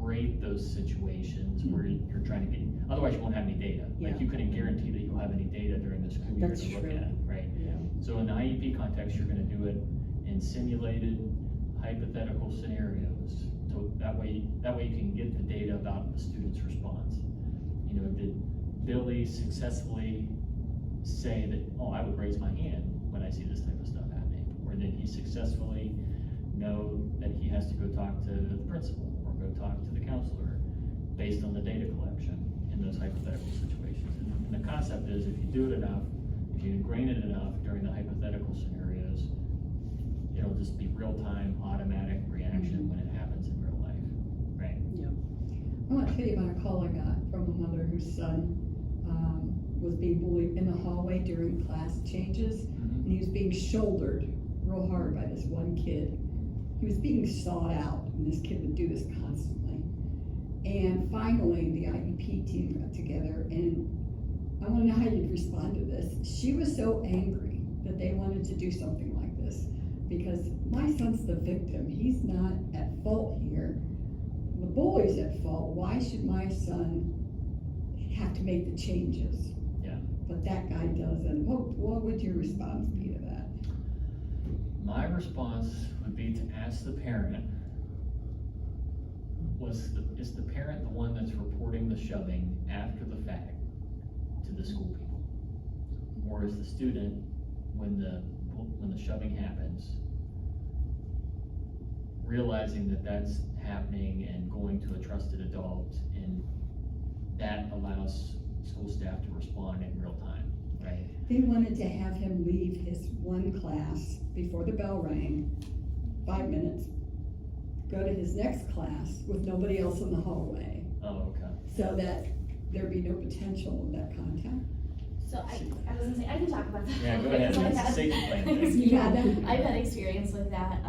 create those situations where you're trying to get, otherwise you won't have any data. Like,
Yeah.
you couldn't guarantee that you'll have any data during the school year
That's
to look
true.
at, right?
Yeah.
So in the IEP context, you're gonna do it in simulated hypothetical scenarios. So that way you can get the data about the student's response. You know, did Billy successfully say that, oh, I would raise my hand when I see this type of stuff happening? Or did he successfully know that he has to go talk to the principal or go talk to the counselor based on the data collection in those hypothetical situations? And the concept is, if you do it enough, if you ingrain it enough during the hypothetical scenarios, it'll just be real-time, automatic reaction when it happens in real life, right?
I want to tell you about a call I got from a mother whose son was being bullied in the hallway during class changes, and he was being shouldered real hard by this one kid. He was being sought out, and this kid would do this constantly. And finally, the IEP team got together, and I want to know how you'd respond to this. She was so angry that they wanted to do something like this, because my son's the victim. He's not at fault here. The bully's at fault. Why should my son have to make the changes?
Yeah.
But that guy doesn't. What would your response be to that?
My response would be to ask the parent, is the parent the one that's reporting the shoving after the fact to the school people? Or is the student, when the shoving happens, realizing that that's happening and going to a trusted adult, and that allows school staff to respond in real time, right?
They wanted to have him leave his one class before the bell rang, 5 minutes, go to his next class with nobody else in the hallway,
Oh, okay.
so that there'd be no potential of that contact.
So I was gonna say, I can talk about that.
Yeah, go ahead.
Because I've
It's a
had-
safety plan thing.
Excuse me.
You had that?
I've had experience with that,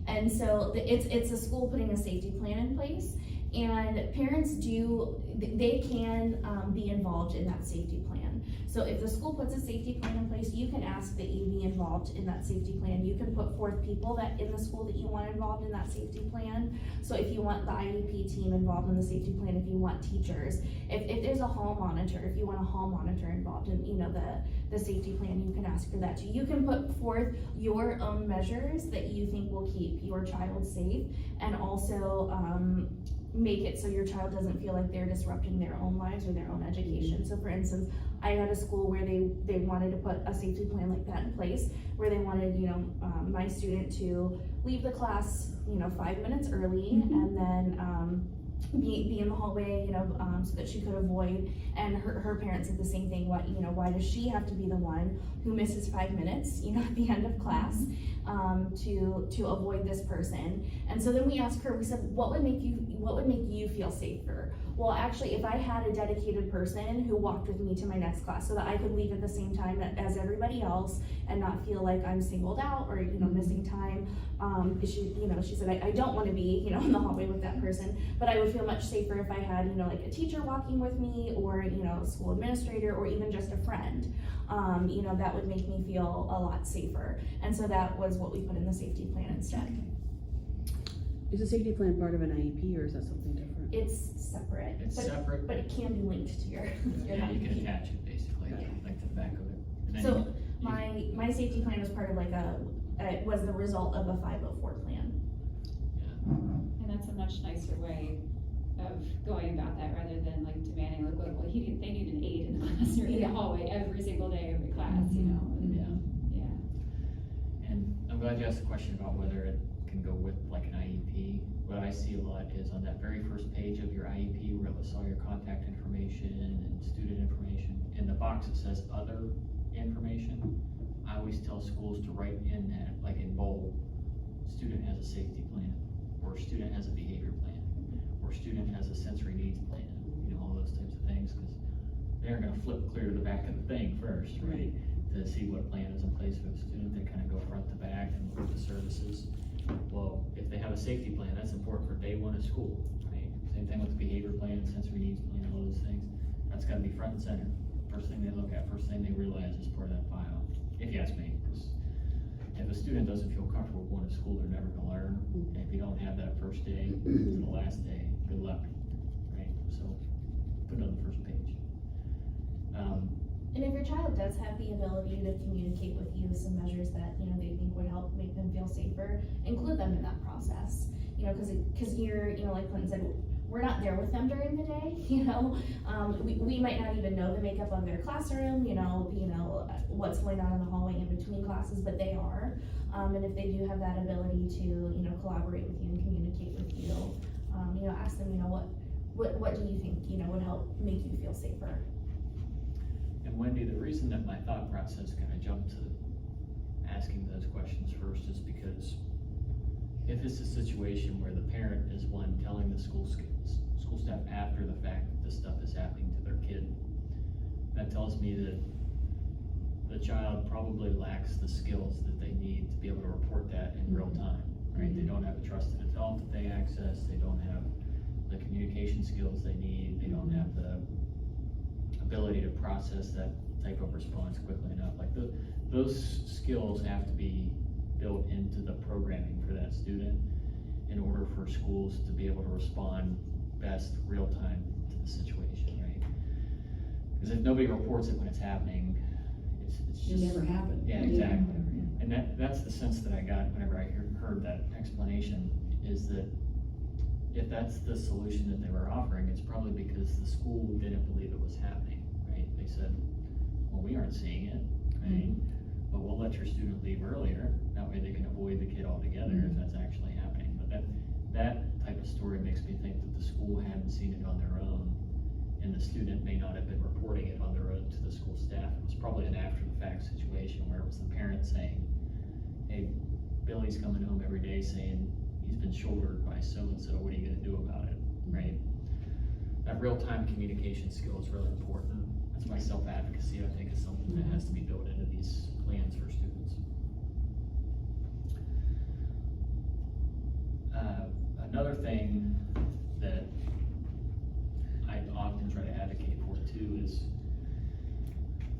and so it's a school putting a safety plan in place, and parents they can, be involved in that safety plan. So if the school puts a safety plan in place, you can ask that you be involved in that safety plan. You can put forth people that in the school that you want involved in that safety plan. So if you want the IEP team involved in the safety plan, if you want teachers, if there's a hall monitor, if you want a hall monitor involved in, the safety plan, you can ask for that too. You can put forth your own measures that you think will keep your child safe, and also, make it so your child doesn't feel like they're disrupting their own lives or their own education. So for instance, I had a school where they wanted to put a safety plan like that in place, where they wanted, my student to leave the class, 5 minutes early, and then, be in the hallway, so that she could avoid, and her parents said the same thing. Why does she have to be the one who misses 5 minutes, at the end of class, to avoid this person? And so then we asked her, we said, what would make you feel safer? Well, actually, if I had a dedicated person who walked with me to my next class so that I could leave at the same time as everybody else and not feel like I'm singled out or, missing time, she said, I don't want to be, in the hallway with that person, but I would feel much safer if I had, like a teacher walking with me, or, a school administrator, or even just a friend. That would make me feel a lot safer. And so that was what we put in the safety plan instead.
Is the safety plan part of an IEP, or is that something different?
It's separate.
It's
but,
separate.
But it can be linked to your
Yeah, you can
IEP.
attach it basically, like to the back of it. And then
So
you-
my safety plan was part of it was the result of a 504 plan.
And that's a much nicer way of going about that, rather than like demanding, like, well, they need an aide in the class or in the
Yeah.
hallway every single day, every class,
Yeah.
Yeah.
And I'm glad you asked the question about whether it can go with like an IEP. What I see a lot is on that very first page of your IEP where it lists all your contact information and student information, in the box that says other information, I always tell schools to write in that, like in bold, student has a safety plan, or student has a behavior plan, or student has a sensory needs plan, you know, all those types of things, because they're gonna flip clear to the back of the thing first, right? To see what plan is in place for the student, they kind of go front to back and look at the services. Well, if they have a safety plan, that's important for day one of school, right? Same thing with the behavior plan, sensory needs plan, all those things. That's gotta be front and center. First thing they look at, first thing they realize is part of that file, if you ask me. 'Cause if a student doesn't feel comfortable going to school, they're never gonna learn. And if you don't have that first day to the last day, good luck, right? So, put it on the first page.
And if your child does have the ability to communicate with you some measures that, you know, they think would help make them feel safer, include them in that process. You know, cause you're, you know, like Clinton said, we're not there with them during the day, you know? We might not even know the makeup of their classroom, you know, what's going on in the hallway in between classes, but they are. And if they do have that ability to, you know, collaborate with you and communicate with you, you know, ask them, you know, what do you think, you know, would help make you feel safer?
And Wendy, the reason that my thought process kind of jumped to asking those questions first is because if it's a situation where the parent is one telling the school staff after the fact that this stuff is happening to their kid, that tells me that the child probably lacks the skills that they need to be able to report that in real time, right? They don't have a trusted adult that they access, they don't have the communication skills they need, they don't have the ability to process that type of response quickly enough. Like those skills have to be built into the programming for that student in order for schools to be able to respond best real time to the situation, right? Because if nobody reports it when it's happening, it's
It
just.
never happened.
Yeah, exactly. And that's the sense that I got whenever I heard that explanation, is that if that's the solution that they were offering, it's probably because the school didn't believe it was happening, right? They said, well, we aren't seeing it, right? But we'll let your student leave earlier, that way they can avoid the kid altogether if that's actually happening. But that type of story makes me think that the school hadn't seen it on their own, and the student may not have been reporting it on their own to the school staff. It was probably an after-the-fact situation where it was the parent saying, hey, Billy's coming home every day saying he's been shouldered by so-and-so, what are you gonna do about it, right? That real-time communication skill is really important. That's why self-advocacy, I think, is something that has to be built into these plans for students. Another thing that I often try to advocate for too is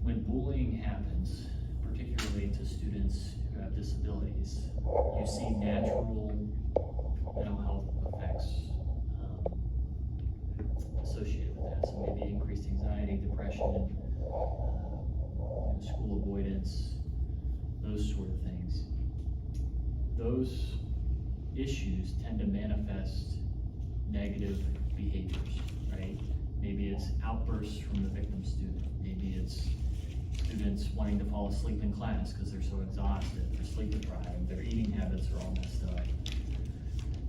when bullying happens, particularly to students who have disabilities, you see natural mental health effects associated with that. So maybe increased anxiety, depression, school avoidance, those sort of things. Those issues tend to manifest negative behaviors, right? Maybe it's outbursts from the victim student. Maybe it's students wanting to fall asleep in class because they're so exhausted, they're sleep deprived, their eating habits are all messed up.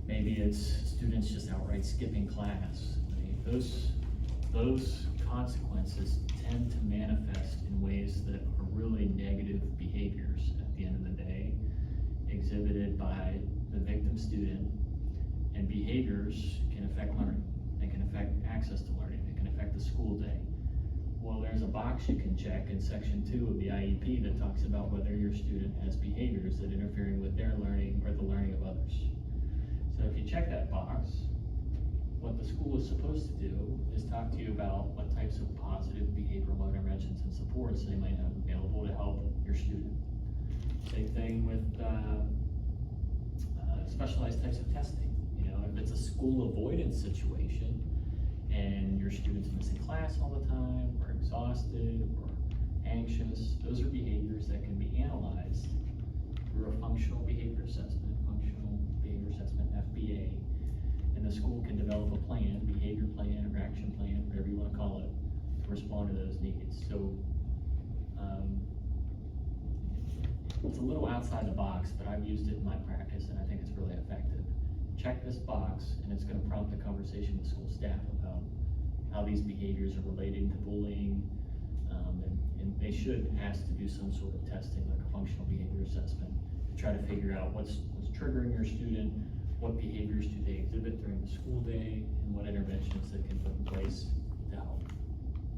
Maybe it's students just outright skipping class. Right? Those consequences tend to manifest in ways that are really negative behaviors at the end of the day, exhibited by the victim student, and behaviors can affect learning. They can affect access to learning. They can affect the school day. Well, there's a box you can check in section 2 of the IEP that talks about whether your student has behaviors that are interfering with their learning or the learning of others. So if you check that box, what the school is supposed to do is talk to you about what types of positive behavioral interventions and supports they might have available to help your student. Same thing with specialized types of testing. You know, if it's a school avoidance situation and your student's missing class all the time, or exhausted, or anxious, those are behaviors that can be analyzed through a functional behavior assessment, FBA, and the school can develop a plan, behavior plan or action plan, whatever you want to call it, to respond to those needs. So It's a little outside the box, but I've used it in my practice and I think it's really effective. Check this box and it's gonna prompt a conversation with school staff about how these behaviors are relating to bullying. And they should ask to do some sort of testing, like a functional behavior assessment, to try to figure out what's triggering your student, what behaviors do they exhibit during the school day, and what interventions they can put in place to help.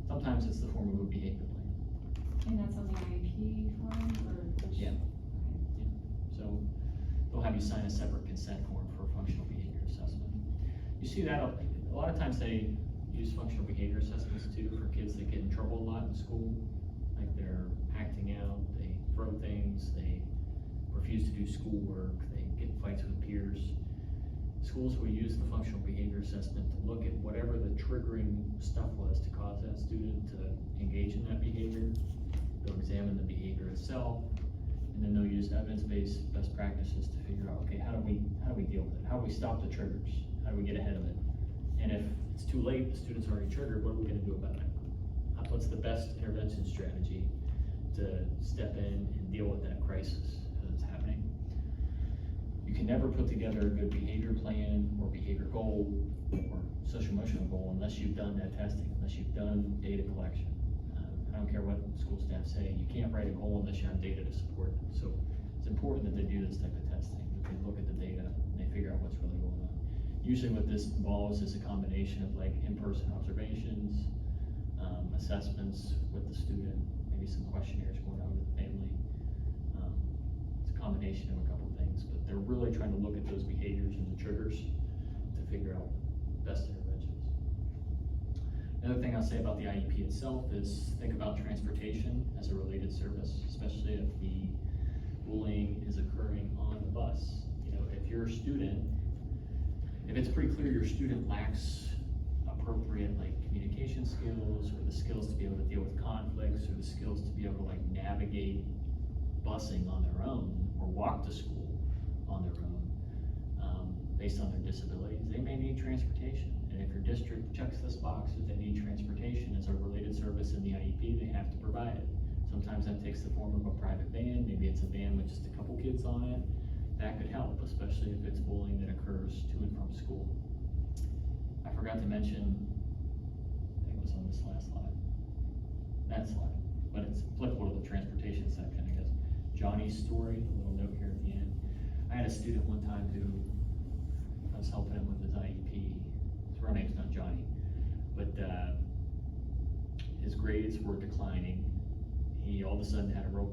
Sometimes it's the form of a behavior plan.
And that's on the IEP form or? which-
Yeah. So they'll have you sign a separate consent form for a functional behavior assessment. You see that, a lot of times they use functional behavior assessments too for kids that get in trouble a lot in school. Like they're acting out, they throw things, they refuse to do schoolwork, they get in fights with peers. Schools will use the functional behavior assessment to look at whatever the triggering stuff was to cause that student to engage in that behavior. They'll examine the behavior itself, and then they'll use evidence-based best practices to figure out, okay, how do we deal with it? How do we stop the triggers? How do we get ahead of it? And if it's too late, the student's already triggered, what are we gonna do about it? What's the best intervention strategy to step in and deal with that crisis as it's happening? You can never put together a good behavior plan or behavior goal or social emotional goal unless you've done that testing, unless you've done data collection. I don't care what school staff say, you can't write a goal unless you have data to support it. So it's important that they do this type of testing, that they look at the data and they figure out what's really going on. Usually what this involves is a combination of like in-person observations, assessments with the student, maybe some questionnaires going out with the family. It's a combination of a couple of things, but they're really trying to look at those behaviors and the triggers to figure out best interventions. Another thing I'll say about the IEP itself is think about transportation as a related service, especially if the bullying is occurring on the bus. You know, if your student, if it's pretty clear your student lacks appropriate like communication skills or the skills to be able to deal with conflicts or the skills to be able to like navigate busing on their own or walk to school on their own, based on their disabilities, they may need transportation. And if your district checks this box that they need transportation as a related service in the IEP, they have to provide it. Sometimes that takes the form of a private van, maybe it's a van with just a couple kids on it. That could help, especially if it's bullying that occurs to and from school. I forgot to mention, I think it was on this last slide, that slide, but it's applicable to the transportation section, I guess. Johnny's story, a little note here at the end. I had a student one time who I was helping him with his IEP. His real name's not Johnny, but his grades were declining. He all of a sudden had a real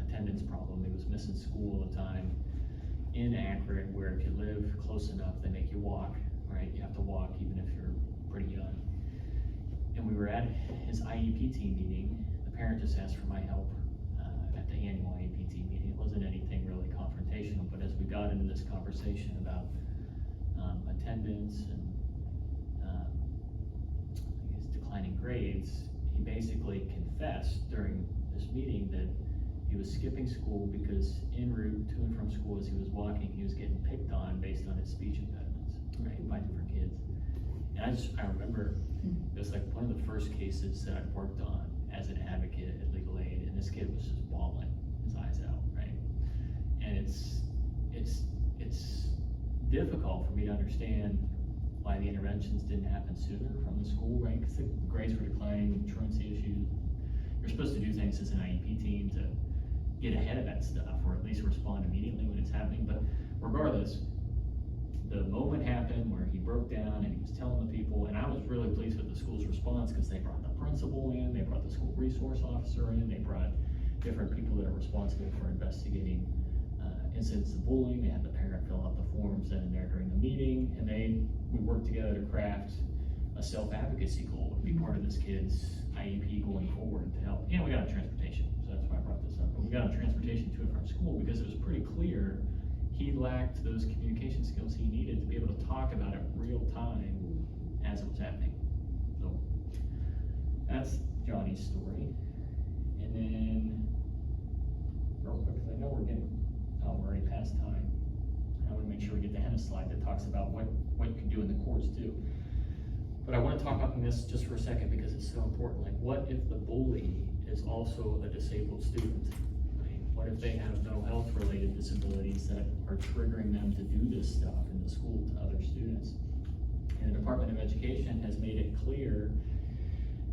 attendance problem. He was missing school all the time. In Akron, where if you live close enough, they make you walk, right? You have to walk even if you're pretty young. And we were at his IEP team meeting. The parent just asked for my help at the annual IEP team meeting. It wasn't anything really confrontational, but as we got into this conversation about attendance and his declining grades, he basically confessed during this meeting that he was skipping school because en route to and from school as he was walking, he was getting picked on based on his speech impediments, right, by different kids. And I remember it was like one of the first cases that I worked on as an advocate at Legal Aid, and this kid was just bawling his eyes out, right? And it's difficult for me to understand why the interventions didn't happen sooner from the school, right? Because the grades were declining, truancy issues. You're supposed to do things as an IEP team to get ahead of that stuff, or at least respond immediately when it's happening. But regardless, the moment happened where he broke down and he was telling the people, and I was really pleased with the school's response because they brought the principal in, they brought the school resource officer in, they brought different people that are responsible for investigating incidents of bullying. They had the parent fill out the forms then and there during the meeting, and we worked together to craft a self-advocacy goal to be part of this kid's IEP going forward to help. And we got on transportation, so that's why I brought this up. But we got on transportation to and from school because it was pretty clear he lacked those communication skills he needed to be able to talk about it real time as it was happening. So that's Johnny's story. And then, real quick, because I know we're already past time. I want to make sure we get the Hannah slide that talks about what you can do in the courts too. But I want to talk about this just for a second because it's so important. Like, what if the bully is also a disabled student? Right? What if that they have mental health related disabilities that are triggering them to do this stuff in the school to other students. And the Department of Education has made it clear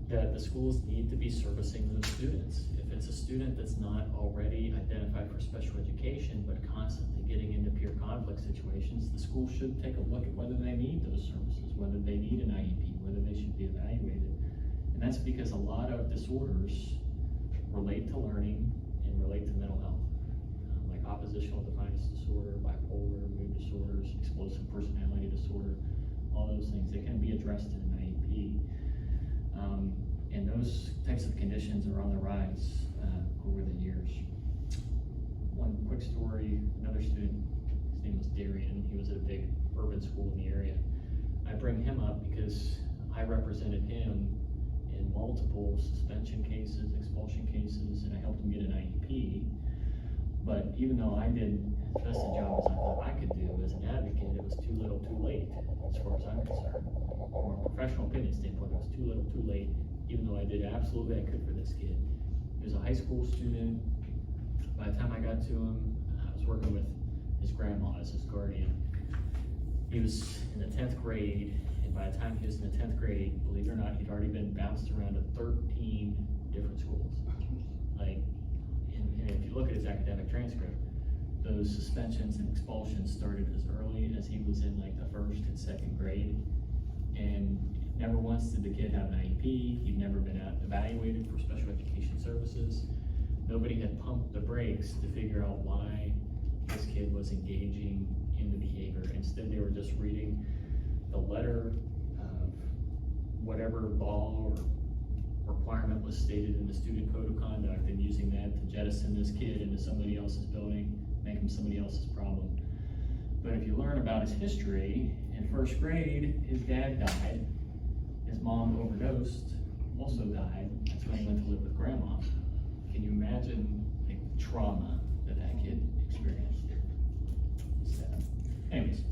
that the schools need to be servicing those students. If it's a student that's not already identified for special education, but constantly getting into peer conflict situations, the school should take a look at whether they need those services, whether they need an IEP, whether they should be evaluated. And that's because a lot of disorders relate to learning and relate to mental health, like oppositional defiance disorder, bipolar, mood disorders, explosive personality disorder, all those things, they can be addressed in an IEP. And those types of conditions are on the rise over the years. One quick story, another student, his name was Darian, he was at a big urban school in the area. I bring him up because I represented him in multiple suspension cases, expulsion cases, and I helped him get an IEP. But even though I did as best a job as I thought I could do as an advocate, it was too little too late, as far as I'm concerned. From a professional opinion standpoint, it was too little too late, even though I did absolutely I could for this kid. He was a high school student. By the time I got to him, I was working with his grandma as his guardian. He was in the 10th grade, and by the time he was in the 10th grade, believe it or not, he'd already been bounced around to 13 different schools. Like, and if you look at his academic transcript, those suspensions and expulsions started as early as he was in like the 1st and 2nd grade. And never once did the kid have an IEP. He'd never been evaluated for special education services. Nobody had pumped the brakes to figure out why this kid was engaging in the behavior. Instead, they were just reading the letter of whatever law or requirement was stated in the student code of conduct and using that to jettison this kid into somebody else's building, make him somebody else's problem. But if you learn about his history, in 1st grade, his dad died, his mom overdosed, also died. That's when he went to live with grandma. Can you imagine the trauma that that kid experienced? Anyways.